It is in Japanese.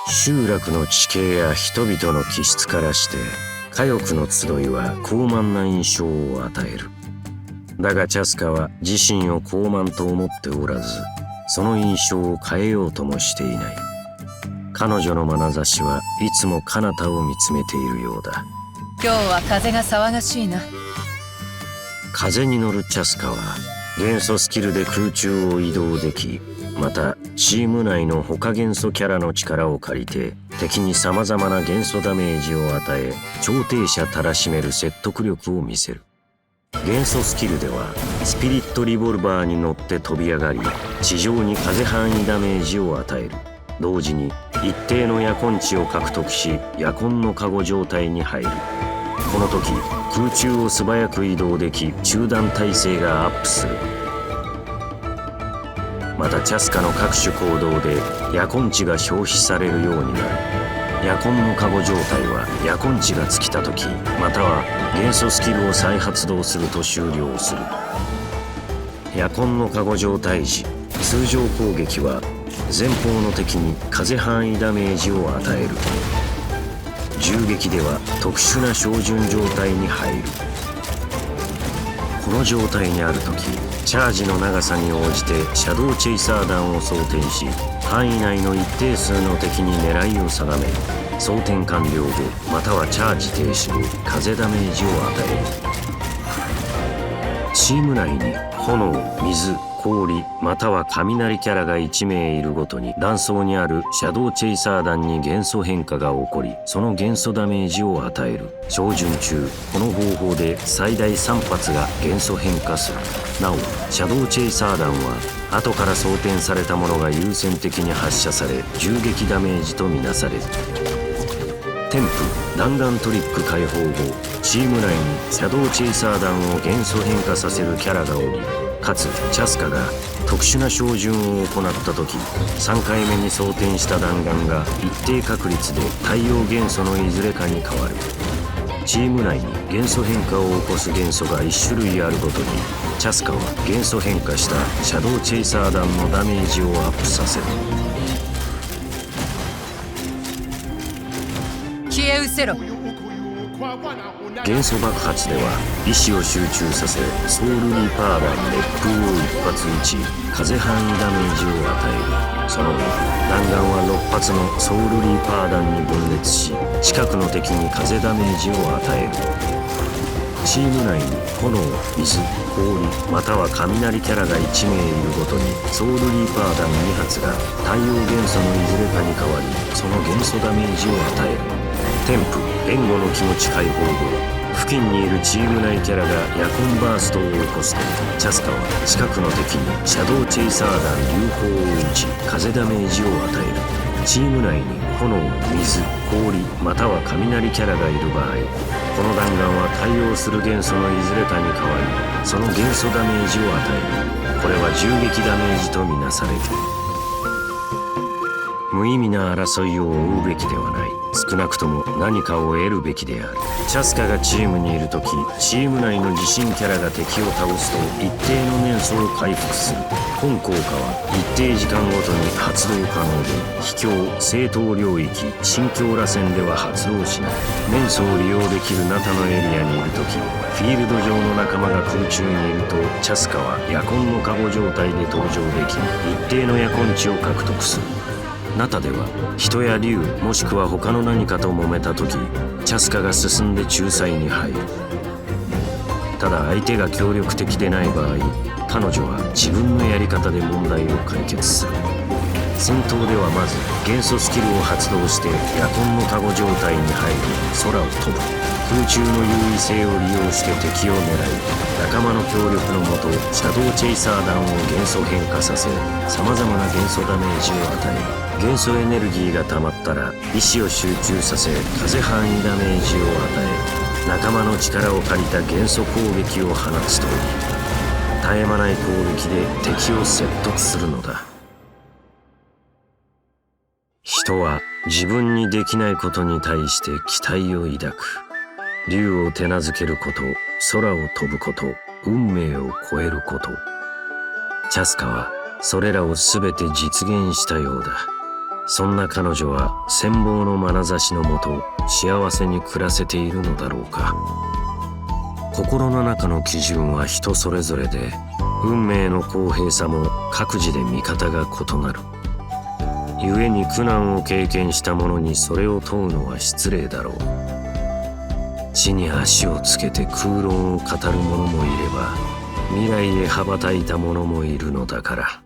集落の地形や人々の気質からして火翼の集いは高慢な印象を与える。だがチャスカは自身を高慢と思っておらず、その印象を変えようともしていない。彼女の眼差しはいつも彼方を見つめているようだ。今日は風が騒がしいな。風に乗るチャスカは元素スキルで空中を移動でき、またチーム内の他元素キャラの力を借りて敵に様々な元素ダメージを与え、超低者たらしめる説得力を見せる。元素スキルではスピリットリボルバーに乗って飛び上がり、地上に風範囲ダメージを与える。同時に一定の夜根値を獲得し、夜根の加護状態に入る。この時空中を素早く移動でき、中断耐性がアップする。またチャスカの各種行動で夜根値が消費されるようになる。夜根の加護状態は夜根値が尽きた時、または元素スキルを再発動すると終了する。夜根の加護状態時、通常攻撃は前方の敵に風範囲ダメージを与える。銃撃では特殊な照準状態に入る。この状態にある時、チャージの長さに応じてシャドウチェイサー弾を装填し、範囲内の一定数の敵に狙いを定め、装填完了後またはチャージ停止後風ダメージを与える。チーム内に炎、水、氷または雷キャラが1名いるごとに、弾倉にあるシャドウチェイサー弾に元素変化が起こり、その元素ダメージを与える。照準中、この方法で最大3発が元素変化する。なおシャドウチェイサー弾は後から装填されたものが優先的に発射され、銃撃ダメージとみなされる。テンプ弾丸トリック解放後、チーム内にシャドウチェイサー弾を元素変化させるキャラがおり、かつチャスカが特殊な照準を行った時、3回目に装填した弾丸が一定確率で太陽元素のいずれかに変わる。チーム内に元素変化を起こす元素が1種類あるごとに、チャスカは元素変化したシャドウチェイサー弾のダメージをアップさせる。消え失せろ。元素爆発では意志を集中させ、ソウルリーパー弾熱風を一発撃ち、風範囲ダメージを与える。その後弾丸は6発のソウルリーパー弾に分裂し、近くの敵に風ダメージを与える。チーム内に炎、水、氷または雷キャラが1名いるごとに、ソウルリーパー弾2発が太陽元素のいずれかに変わり、その元素ダメージを与える。テンプ援護の気持ち解放後、付近にいるチーム内キャラが夜根バーストを起こすと、チャスカは近くの敵にシャドウチェイサー弾流砲を撃ち、風ダメージを与える。チーム内に炎、水、氷または雷キャラがいる場合、この弾丸は対応する元素のいずれかに変わり、その元素ダメージを与える。これは銃撃ダメージとみなされる。無意味な争いを追うべきではない。少なくとも何かを得るべきである。チャスカがチームにいるとき、チーム内の自信キャラが敵を倒すと一定の年数を回復する。本効果は一定時間ごとに発動可能で、秘境、正当領域、新境螺旋では発動しない。年数を利用できるナタのエリアにいるとき、フィールド上の仲間が空中にいると、チャスカは夜根の加護状態で登場でき、一定の夜根値を獲得する。ナタでは人や竜もしくは他の何かと揉めた時、チャスカが進んで仲裁に入る。ただ相手が協力的でない場合、彼女は自分のやり方で問題を解決する。戦闘ではまず元素スキルを発動して夜根の加護状態に入り、空を飛ぶ。空中の優位性を利用して敵を狙い、仲間の協力のもとシャドウチェイサー弾を元素変化させ、さまざまな元素ダメージを与える。元素エネルギーが溜まったら意志を集中させ、風範囲ダメージを与え、仲間の力を借りた元素攻撃を放つという。絶え間ない攻撃で敵を説得するのだ。人は自分にできないことに対して期待を抱く。竜を手なずけること、空を飛ぶこと、運命を超えること。チャスカはそれらを全て実現したようだ。そんな彼女は羨望の眼差しのもと幸せに暮らせているのだろうか。心の中の基準は人それぞれで、運命の公平さも各自で見方が異なる。故に苦難を経験した者にそれを問うのは失礼だろう。地に足をつけて空論を語る者もいれば、未来へ羽ばたいた者もいるのだから。